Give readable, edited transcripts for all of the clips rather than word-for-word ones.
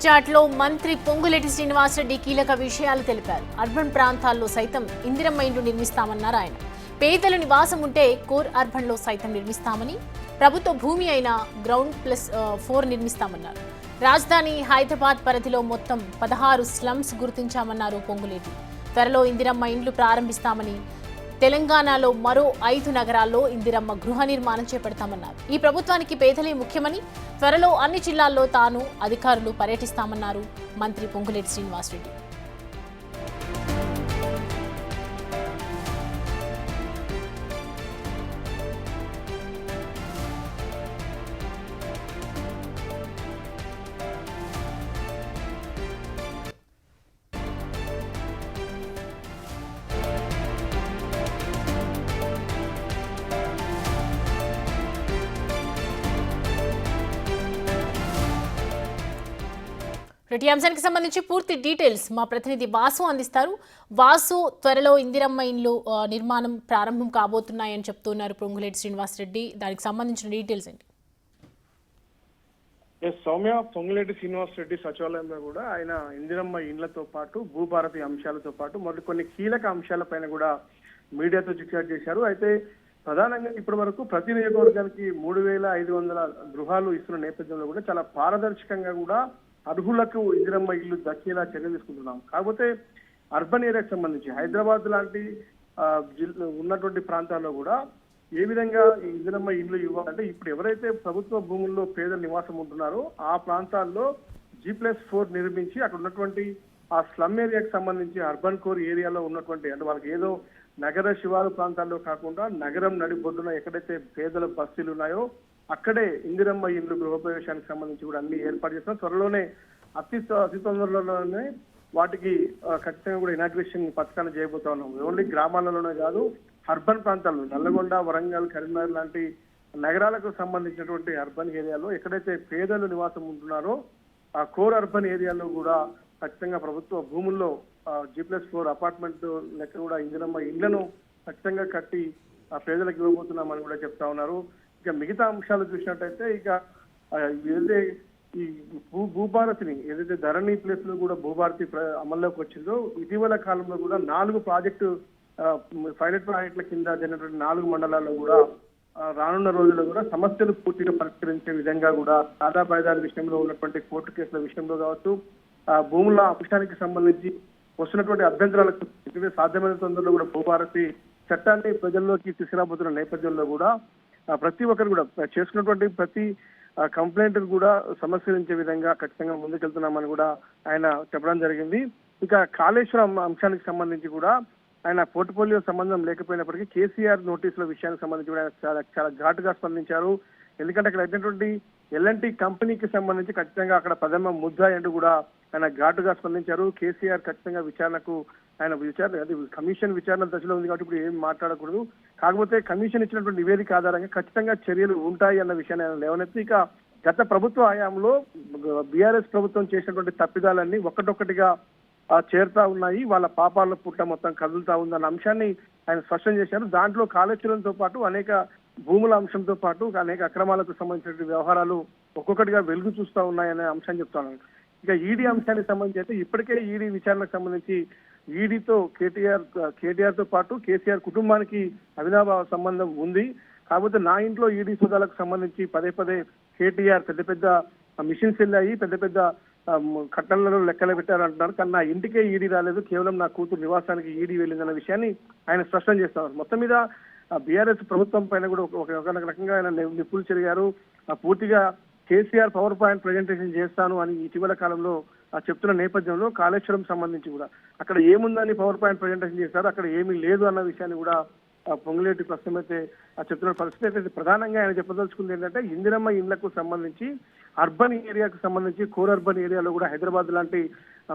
చాట్లో మంత్రి పొంగులేటి శ్రీనివాసరెడ్డి కీలక విషయాలు తెలిపారు. అర్బన్ ప్రాంతాల్లో సైతం ఇందిరమ్మ ఇండ్లు నిర్మిస్తామన్నారు ఆయన. పేదల నివాసం ఉంటే కోర్ అర్బన్లో సైతం నిర్మిస్తామని, ప్రభుత్వ భూమి అయిన గ్రౌండ్+4 నిర్మిస్తామన్నారు. రాజధాని హైదరాబాద్ పరిధిలో మొత్తం 16 స్లమ్స్ గుర్తించామన్నారు పొంగులేటి. త్వరలో ఇందిరమ్మ ఇండ్లు ప్రారంభిస్తామని, తెలంగాణలో మరో 5 నగరాల్లో ఇందిరమ్మ గృహ నిర్మాణం చేపడతామన్నారు. ఈ ప్రభుత్వానికి పేదలే ముఖ్యమని, త్వరలో అన్ని జిల్లాల్లో తాను అధికారులు పర్యటిస్తామన్నారు మంత్రి పొంగులేటి శ్రీనివాసరెడ్డి. ఈ అంశానికి సంబంధించి పూర్తి డీటెయిల్స్ మా ప్రతినిధి వాసు అందిస్తారు. వాసు, త్వరలో ఇందిరమ్మ ఇండ్లు నిర్మాణం ప్రారంభం కాబోతున్నాయని చెప్తున్నారు పొంగులేటి శ్రీనివాసరెడ్డి. దానికి సంబంధించిన డీటెయిల్స్ ఏంటి? సౌమ్య, పొంగులేటి శ్రీనివాసరెడ్డి సచివాలయంలో కూడా ఆయన ఇందిరమ్మ ఇండ్లతో పాటు భూభారతి అంశాలతో పాటు మరి కొన్ని కీలక అంశాలపైన కూడా మీడియాతో చిట్చాట్ చేశారు. అయితే ప్రధానంగా ఇప్పటి వరకు ప్రతి నియోజకవర్గానికి 3500 గృహాలు ఇస్తున్న నేపథ్యంలో కూడా చాలా పారదర్శకంగా కూడా అర్హులకు ఇందిరమ్మ ఇల్లు దక్కేలా చర్యలు తీసుకుంటున్నాం. కాకపోతే అర్బన్ ఏరియాకి సంబంధించి హైదరాబాద్ లాంటి ఉన్నటువంటి ప్రాంతాల్లో కూడా ఏ విధంగా ఇందిరమ్మ ఇల్లు ఇవ్వాలంటే, ఇప్పుడు ఎవరైతే ప్రభుత్వ భూముల్లో పేదల నివాసం ఉంటున్నారో ఆ ప్రాంతాల్లో G+4 నిర్మించి అక్కడ ఉన్నటువంటి ఆ స్లమ్ ఏరియాకి సంబంధించి అర్బన్ కోర్ ఏరియాలో ఉన్నటువంటి, అంటే వాళ్ళకి ఏదో నగర శివారు ప్రాంతాల్లో కాకుండా నగరం నడిబొడ్డున ఎక్కడైతే పేదల బస్తీలు ఉన్నాయో అక్కడే ఇందిరమ్మ ఇండ్లు గృహప్రవేశానికి సంబంధించి కూడా అన్ని ఏర్పాటు చేస్తాం. త్వరలోనే అతి తొందరలోనే వాటికి ఖచ్చితంగా కూడా ఇనాగ్రేషన్ పథకాలు చేయబోతా ఉన్నాం. ఓన్లీ గ్రామాలలోనే కాదు, అర్బన్ ప్రాంతాల్లో నల్లగొండ, వరంగల్, కరీంనగర్ లాంటి నగరాలకు సంబంధించినటువంటి అర్బన్ ఏరియాలో ఎక్కడైతే పేదలు నివాసం ఉంటున్నారో ఆ కోర్ అర్బన్ ఏరియాలో కూడా ఖచ్చితంగా ప్రభుత్వ భూముల్లో G+4 అపార్ట్మెంట్ లెక్క కూడా ఇందిరమ్మ ఇండ్లను ఖచ్చితంగా కట్టి ఆ పేదలకు ఇవ్వబోతున్నామని కూడా చెప్తా ఉన్నారు. ఇక మిగతా అంశాలు చూసినట్టయితే ఇక ఏదైతే ఈ భూభారతిని ఏదైతే ధరణి ప్లేస్ లో కూడా భూభారతి అమల్లోకి వచ్చిందో ఇటీవల కాలంలో కూడా 4 ప్రాజెక్టు పైలట్ ప్రాజెక్టుల కింద జరిగినటువంటి 4 మండలాల్లో కూడా రానున్న రోజుల్లో కూడా సమస్యలు పూర్తిగా పరిష్కరించే విధంగా కూడా ఆదాబాయిదాల విషయంలో ఉన్నటువంటి కోర్టు కేసుల విషయంలో కావచ్చు, భూముల అంశానికి సంబంధించి వస్తున్నటువంటి అభ్యంతరాలకు సాధ్యమైన తొందరలో కూడా భూభారతి చట్టాన్ని ప్రజల్లోకి తీసుకురాబోతున్న నేపథ్యంలో కూడా ప్రతి ఒక్కరు కూడా చేసుకున్నటువంటి ప్రతి కంప్లైంట్ కూడా సమస్యలించే విధంగా ఖచ్చితంగా ముందుకెళ్తున్నామని కూడా ఆయన చెప్పడం జరిగింది. ఇక కాళేశ్వరం అంశానికి సంబంధించి కూడా ఆయన పోర్ట్ఫోలియో సంబంధం లేకపోయినప్పటికీ కేసీఆర్ నోటీసుల విషయానికి సంబంధించి కూడా చాలా ఘాటుగా స్పందించారు. ఎందుకంటే అక్కడ అయినటువంటి L&T కంపెనీకి సంబంధించి ఖచ్చితంగా అక్కడ ప్రథమ ముద్దాయి అంటూ కూడా ఆయన ఘాటుగా స్పందించారు. కేసీఆర్ ఖచ్చితంగా విచారణకు ఆయన అది కమిషన్ విచారణ దశలో ఉంది కాబట్టి ఇప్పుడు ఏం మాట్లాడకూడదు, కాకపోతే కమిషన్ ఇచ్చినటువంటి నివేదిక ఆధారంగా ఖచ్చితంగా చర్యలు ఉంటాయి అన్న విషయాన్ని ఆయన లేవనెత్తి, ఇక గత ప్రభుత్వ హయాంలో బీఆర్ఎస్ ప్రభుత్వం చేసినటువంటి తప్పిదాలన్నీ ఒక్కటొక్కటిగా చేరుతా ఉన్నాయి, వాళ్ళ పాపాల పుట్ట మొత్తం కదులుతా ఉందన్న అంశాన్ని ఆయన స్పష్టం చేశారు. దాంట్లో కాళేశ్వరంతో పాటు అనేక భూముల అంశంతో పాటు అనేక అక్రమాలకు సంబంధించిన వ్యవహారాలు ఒక్కొక్కటిగా వెలుగు చూస్తా ఉన్నాయనే అంశాన్ని చెప్తాను. ఇక ఈడీ అంశానికి సంబంధించి అయితే ఇప్పటికే ఈడీ విచారణకు సంబంధించి ఈడీతో కేటీఆర్ తో పాటు కేసీఆర్ కుటుంబానికి అవినాభావ సంబంధం ఉంది. కాకపోతే నా ఇంట్లో ఈడీ సోదాలకు సంబంధించి పదే కేటీఆర్ పెద్ద మిషన్స్ వెళ్ళాయి, పెద్ద కట్టలలో లెక్కలు పెట్టారంటున్నారు, కానీ నా ఇంటికే ఈడీ రాలేదు, కేవలం నా కూతురు నివాసానికి ఈడీ వెళ్ళిందన్న విషయాన్ని ఆయన స్పష్టం చేస్తున్నారు. మొత్తం మీద బీఆర్ఎస్ ప్రభుత్వం పైన కూడా ఒక రకంగా ఆయన నిప్పులు చెరిగారు. పూర్తిగా కేసీఆర్ పవర్ పాయింట్ ప్రజెంటేషన్ చేస్తాను అని ఇటీవల కాలంలో చెప్తున్న నేపథ్యంలో కాళేశ్వరం సంబంధించి కూడా అక్కడ ఏముందని పవర్ పాయింట్ ప్రజెంటేషన్ చేశారు, అక్కడ ఏమీ లేదు అన్న విషయాన్ని కూడా పొంగులేటి ప్రస్తుతం అయితే చెప్తున్న పరిస్థితి అయితే ప్రధానంగా ఆయన చెప్పదలుచుకుంది ఏంటంటే ఇందిరమ్మ ఇండ్లకు సంబంధించి అర్బన్ ఏరియాకు సంబంధించి కోర్ అర్బన్ ఏరియాలో కూడా హైదరాబాద్ లాంటి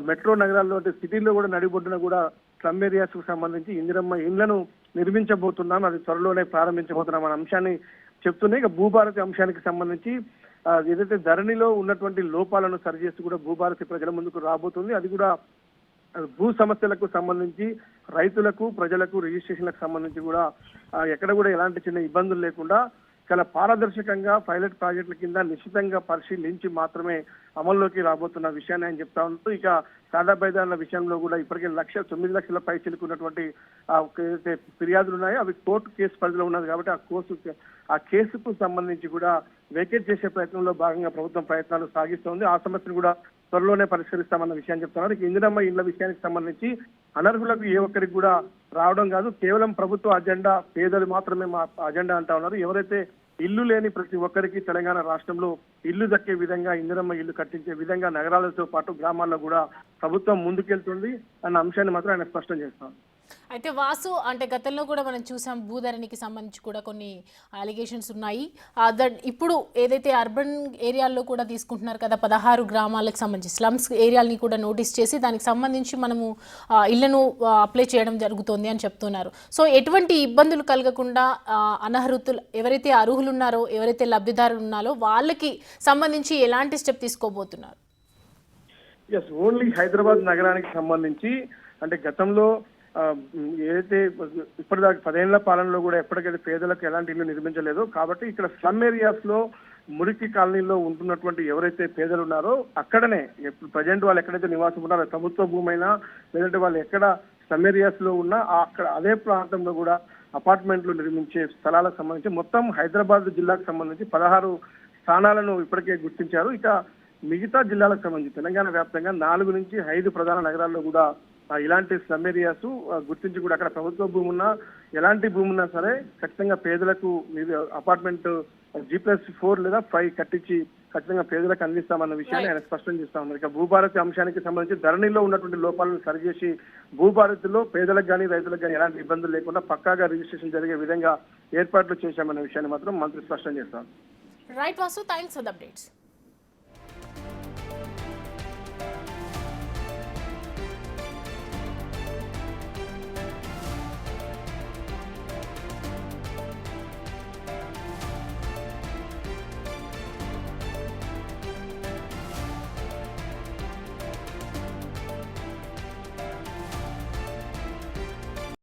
మెట్రో నగరాల్లో సిటీల్లో కూడా నడిబొడ్డున కూడా స్లమ్ ఏరియాస్ కు సంబంధించి ఇందిరమ్మ ఇండ్లను నిర్మించబోతున్నాం, అది త్వరలోనే ప్రారంభించబోతున్నాం అనే అంశాన్ని చెప్తున్నాయి. ఇక భూభారతి అంశానికి సంబంధించి ఏదైతే ధరణిలో ఉన్నటువంటి లోపాలను సరిచేస్తూ కూడా భూభారతి ప్రజల ముందుకు రాబోతుంది. అది కూడా భూ సమస్యలకు సంబంధించి రైతులకు ప్రజలకు రిజిస్ట్రేషన్లకు సంబంధించి కూడా ఎక్కడ కూడా ఎలాంటి చిన్న ఇబ్బందులు లేకుండా చాలా పారదర్శకంగా పైలట్ ప్రాజెక్టుల కింద నిశ్చితంగా పరిశీలించి మాత్రమే అమల్లోకి రాబోతున్న విషయాన్ని ఆయన చెప్తా ఉంటూ ఇక సాదా బైదారుల విషయంలో కూడా ఇప్పటికే 9 లక్షల పై చిలుకున్నటువంటి ఏదైతే ఫిర్యాదులు ఉన్నాయో అవి కోర్టు కేసు పరిధిలో ఉన్నది కాబట్టి ఆ కేసుకు సంబంధించి కూడా వేకేట్ చేసే ప్రయత్నంలో భాగంగా ప్రభుత్వం ప్రయత్నాలు సాగిస్తోంది. ఆ సమస్యను కూడా త్వరలోనే పరిష్కరిస్తామన్న విషయాన్ని చెప్తున్నారు. ఇందిరమ్మ ఇండ్ల విషయానికి సంబంధించి అనర్హులకు ఏ ఒక్కరికి కూడా రావడం కాదు, కేవలం ప్రభుత్వ అజెండా, పేదలు మాత్రమే మా అజెండా అంటా ఉన్నారు. ఎవరైతే ఇల్లు లేని ప్రతి ఒక్కరికి తెలంగాణ రాష్ట్రంలో ఇల్లు దక్కే విధంగా ఇందిరమ్మ ఇల్లు కట్టించే విధంగా నగరాలతో పాటు గ్రామాల్లో కూడా ప్రభుత్వం ముందుకెళ్తుంది అన్న అంశాన్ని మాత్రం ఆయన స్పష్టం చేస్తారు. అయితే వాసు అంటే గతంలో కూడా మనం చూసాం భూధరణికి సంబంధించి కూడా కొన్ని అలిగేషన్స్ ఉన్నాయి. ఇప్పుడు ఏదైతే అర్బన్ ఏరియాల్లో కూడా తీసుకుంటున్నారు కదా 16 గ్రామాలకు సంబంధించి స్లమ్స్ ఏరియాలని కూడా నోటీస్ చేసి దానికి సంబంధించి మనము ఇళ్లను అప్లై చేయడం జరుగుతుంది అని చెప్తున్నారు. సో ఎటువంటి ఇబ్బందులు కలగకుండా అనర్హులు ఎవరైతే అర్హులు ఉన్నారో ఎవరైతే లబ్ధిదారులు ఉన్నారో వాళ్ళకి సంబంధించి ఎలాంటి స్టెప్ తీసుకోబోతున్నారు? ఎస్, ఓన్లీ హైదరాబాద్ నగరానికి సంబంధించి అంటే గతంలో ఏదైతే ఇప్పటిదాకా 10 ఏళ్ల పాలనలో కూడా ఎప్పటికైతే పేదలకు ఎలాంటి ఇల్లు నిర్మించలేదు కాబట్టి ఇక్కడ స్లమ్ ఏరియాస్ లో మురికి కాలనీలో ఉంటున్నటువంటి ఎవరైతే పేదలు ఉన్నారో అక్కడనే ప్రజెంట్ వాళ్ళు ఎక్కడైతే నివాసం ఉన్నారో ప్రభుత్వ భూమి అయినా లేదంటే వాళ్ళు ఎక్కడ స్లమ్ ఏరియాస్ లో ఉన్నా అక్కడ అదే ప్రాంతంలో కూడా అపార్ట్మెంట్లు నిర్మించే స్థలాలకు సంబంధించి మొత్తం హైదరాబాద్ జిల్లాకు సంబంధించి 16 స్థానాలను ఇప్పటికే గుర్తించారు. ఇక మిగతా జిల్లాలకు సంబంధించి తెలంగాణ వ్యాప్తంగా 4 నుంచి 5 ప్రధాన నగరాల్లో కూడా ఇలాంటి స్లమ్ ఏరియాస్ గుర్తించి కూడా అక్కడ ప్రభుత్వ భూమి ఉన్నా ఎలాంటి భూమి ఉన్నా సరే ఖచ్చితంగా పేదలకు అపార్ట్మెంట్ G+4 లేదా 5 కట్టించి ఖచ్చితంగా పేదలకు అందిస్తామన్న విషయాన్ని ఆయన స్పష్టం చేస్తా ఉన్నారు. ఇక భూభారతి అంశానికి సంబంధించి ధరణిలో ఉన్నటువంటి లోపాలను సరిచేసి భూభారతిలో పేదలకు కానీ రైతులకు కానీ ఎలాంటి ఇబ్బందులు లేకుండా పక్కాగా రిజిస్ట్రేషన్ జరిగే విధంగా ఏర్పాట్లు చేశామన్న విషయాన్ని మాత్రం మంత్రి స్పష్టం చేస్తారు. Right Vasu, thanks for the updates.